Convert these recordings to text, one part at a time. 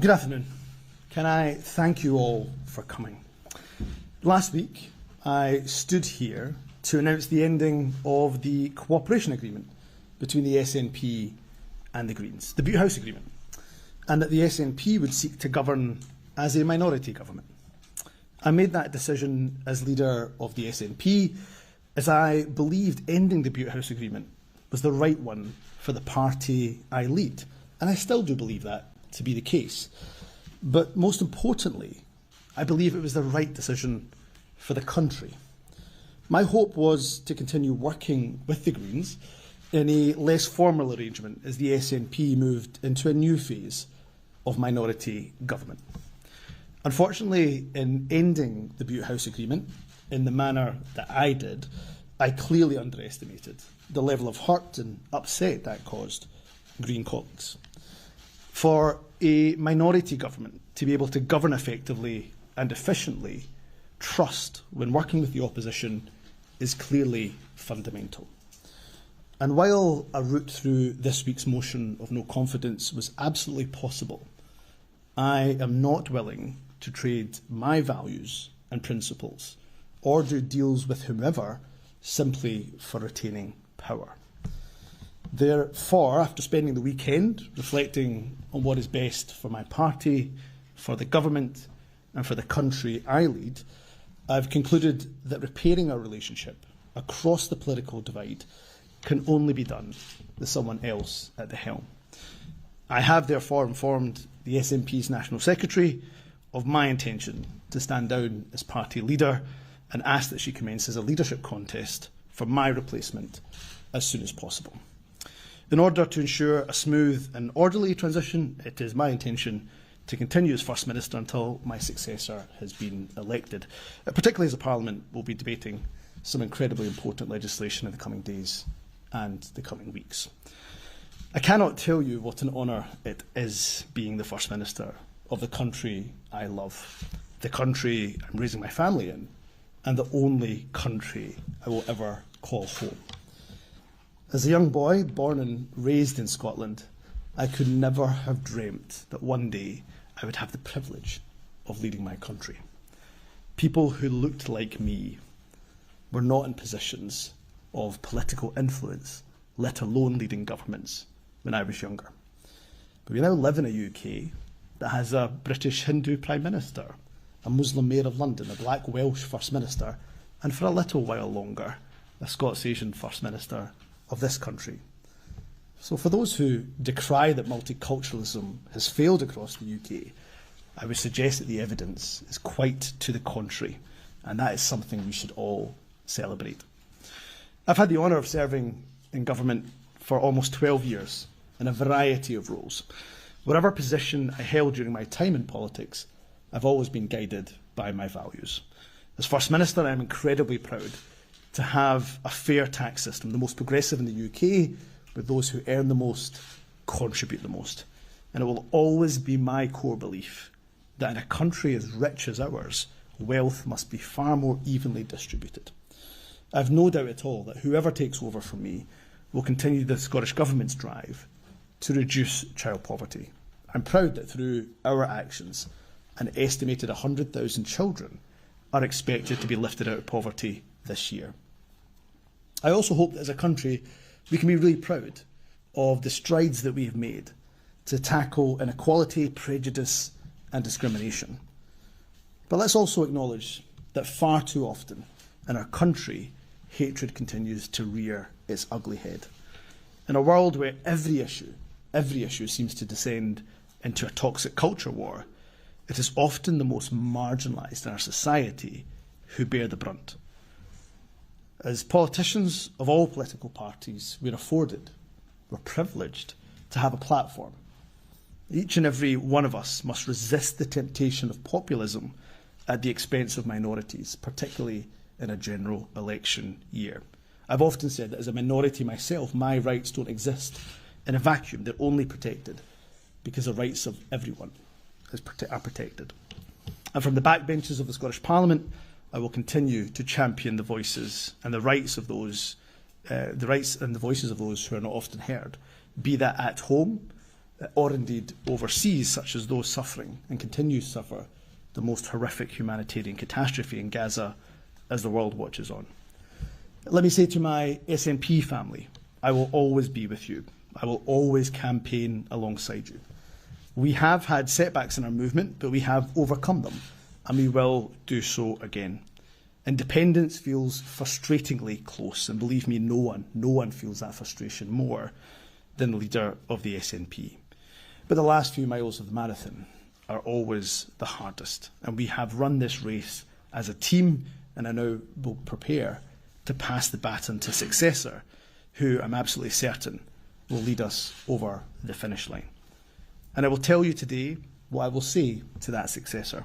Good afternoon. Can I thank you all for coming? Last week, I stood here to announce the ending of the cooperation agreement between the SNP and the Greens, the Butte House Agreement, and that the SNP would seek to govern as a minority government. I made that decision as leader of the SNP as I believed ending the Butte House Agreement was the right one for the party I lead, and I still do believe that to be the case. But most importantly, I believe it was the right decision for the country. My hope was to continue working with the Greens in a less formal arrangement as the SNP moved into a new phase of minority government. Unfortunately, in ending the Butte House Agreement in the manner that I did, I clearly underestimated the level of hurt and upset that caused Green colleagues. For a minority government to be able to govern effectively and efficiently, trust when working with the opposition is clearly fundamental. And while a route through this week's motion of no confidence was absolutely possible, I am not willing to trade my values and principles or do deals with whomever simply for retaining power. Therefore, after spending the weekend reflecting on what is best for my party, for the government and for the country I lead, I've concluded that repairing our relationship across the political divide can only be done with someone else at the helm. I have therefore informed the SNP's National Secretary of my intention to stand down as party leader and ask that she commences a leadership contest for my replacement as soon as possible. In order to ensure a smooth and orderly transition, it is my intention to continue as First Minister until my successor has been elected, particularly as the Parliament will be debating some incredibly important legislation in the coming days and the coming weeks. I cannot tell you what an honour it is being the First Minister of the country I love, the country I'm raising my family in, and the only country I will ever call home. As a young boy, born and raised in Scotland, I could never have dreamt that one day I would have the privilege of leading my country. People who looked like me were not in positions of political influence, let alone leading governments, when I was younger. But we now live in a UK that has a British Hindu Prime Minister, a Muslim Mayor of London, a Black Welsh First Minister, and for a little while longer, a Scots Asian First Minister of this country. So for those who decry that multiculturalism has failed across the UK, I would suggest that the evidence is quite to the contrary, and that is something we should all celebrate. I've had the honour of serving in government for almost 12 years in a variety of roles. Whatever position I held during my time in politics, I've always been guided by my values. As First Minister, I'm incredibly proud to have a fair tax system, the most progressive in the UK, where those who earn the most contribute the most. And it will always be my core belief that in a country as rich as ours, wealth must be far more evenly distributed. I have no doubt at all that whoever takes over from me will continue the Scottish Government's drive to reduce child poverty. I'm proud that through our actions, an estimated 100,000 children are expected to be lifted out of poverty this year. I also hope that as a country we can be really proud of the strides that we have made to tackle inequality, prejudice and discrimination. But let's also acknowledge that far too often in our country, hatred continues to rear its ugly head. In a world where every issue seems to descend into a toxic culture war, it is often the most marginalised in our society who bear the brunt. As politicians of all political parties, we're privileged to have a platform. Each and every one of us must resist the temptation of populism at the expense of minorities, particularly in a general election year. I've often said that as a minority myself, my rights don't exist in a vacuum. They're only protected because the rights of everyone are protected. And from the backbenches of the Scottish Parliament, I will continue to champion the voices and the rights of those, the rights and the voices of those who are not often heard, be that at home or indeed overseas, such as those suffering and continue to suffer the most horrific humanitarian catastrophe in Gaza as the world watches on. Let me say to my SNP family, I will always be with you. I will always campaign alongside you. We have had setbacks in our movement, but we have overcome them, and we will do so again. Independence feels frustratingly close, and believe me, no one feels that frustration more than the leader of the SNP. But the last few miles of the marathon are always the hardest, and we have run this race as a team, and I now will prepare to pass the baton to successor, who I'm absolutely certain will lead us over the finish line. And I will tell you today what I will say to that successor.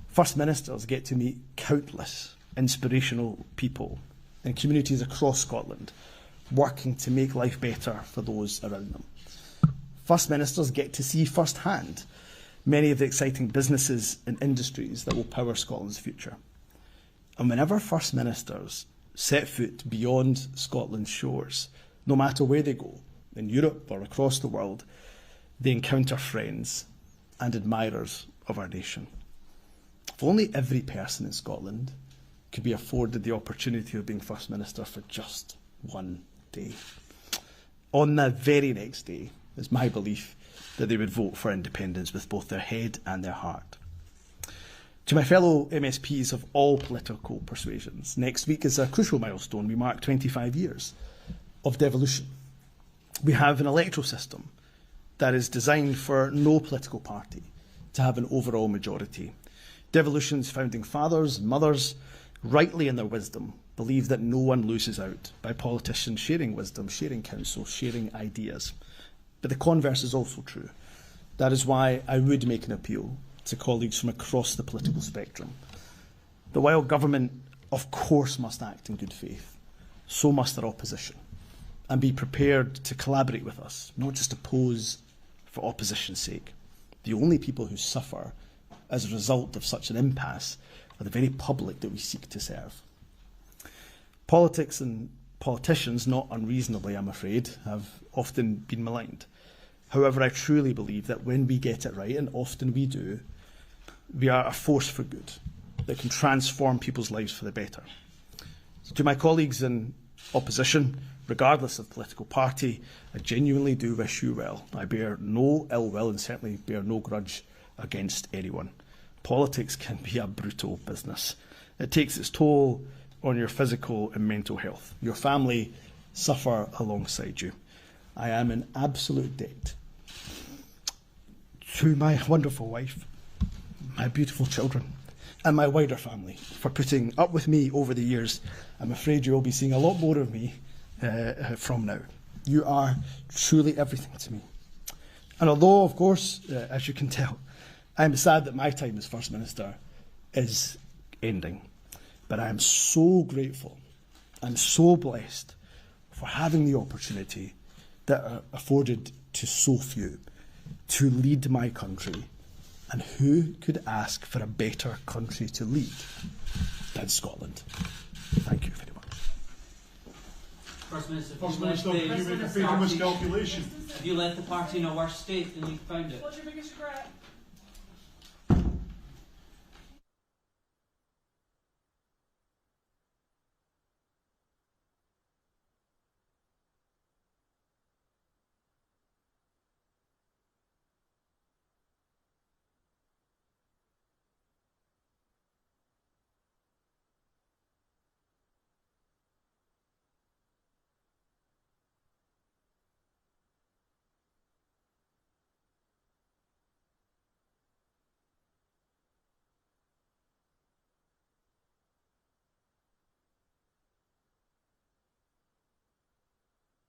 First Ministers get to meet countless inspirational people in communities across Scotland, working to make life better for those around them. First Ministers get to see firsthand many of the exciting businesses and industries that will power Scotland's future. And whenever First Ministers set foot beyond Scotland's shores, no matter where they go, in Europe or across the world, they encounter friends and admirers of our nation. If only every person in Scotland could be afforded the opportunity of being First Minister for just one day. On the very next day, it's my belief that they would vote for independence with both their head and their heart. To my fellow MSPs of all political persuasions, next week is a crucial milestone. We mark 25 years of devolution. We have an electoral system that is designed for no political party to have an overall majority. Devolution's founding fathers and mothers, rightly in their wisdom, believe that no one loses out by politicians sharing wisdom, sharing counsel, sharing ideas. But the converse is also true. That is why I would make an appeal to colleagues from across the political spectrum. The while government, of course, must act in good faith, so must their opposition, and be prepared to collaborate with us, not just oppose for opposition's sake. The only people who suffer as a result of such an impasse are the very public that we seek to serve. Politics and politicians, not unreasonably, I'm afraid, have often been maligned. However, I truly believe that when we get it right, and often we do, we are a force for good that can transform people's lives for the better. So to my colleagues in opposition, regardless of political party, I genuinely do wish you well. I bear no ill will and certainly bear no grudge against anyone. Politics can be a brutal business. It takes its toll on your physical and mental health. Your family suffer alongside you. I am in absolute debt to my wonderful wife, my beautiful children, and my wider family for putting up with me over the years. I'm afraid you will be seeing a lot more of me from now. You are truly everything to me. And although, of course, as you can tell, I'm sad that my time as First Minister is ending, but I am so grateful and so blessed for having the opportunity that are afforded to so few to lead my country. And who could ask for a better country to lead than Scotland? Thank you very much. First Minister, can you make a famous calculation? have you left the party in a worse state than you found it? What's your biggest regret?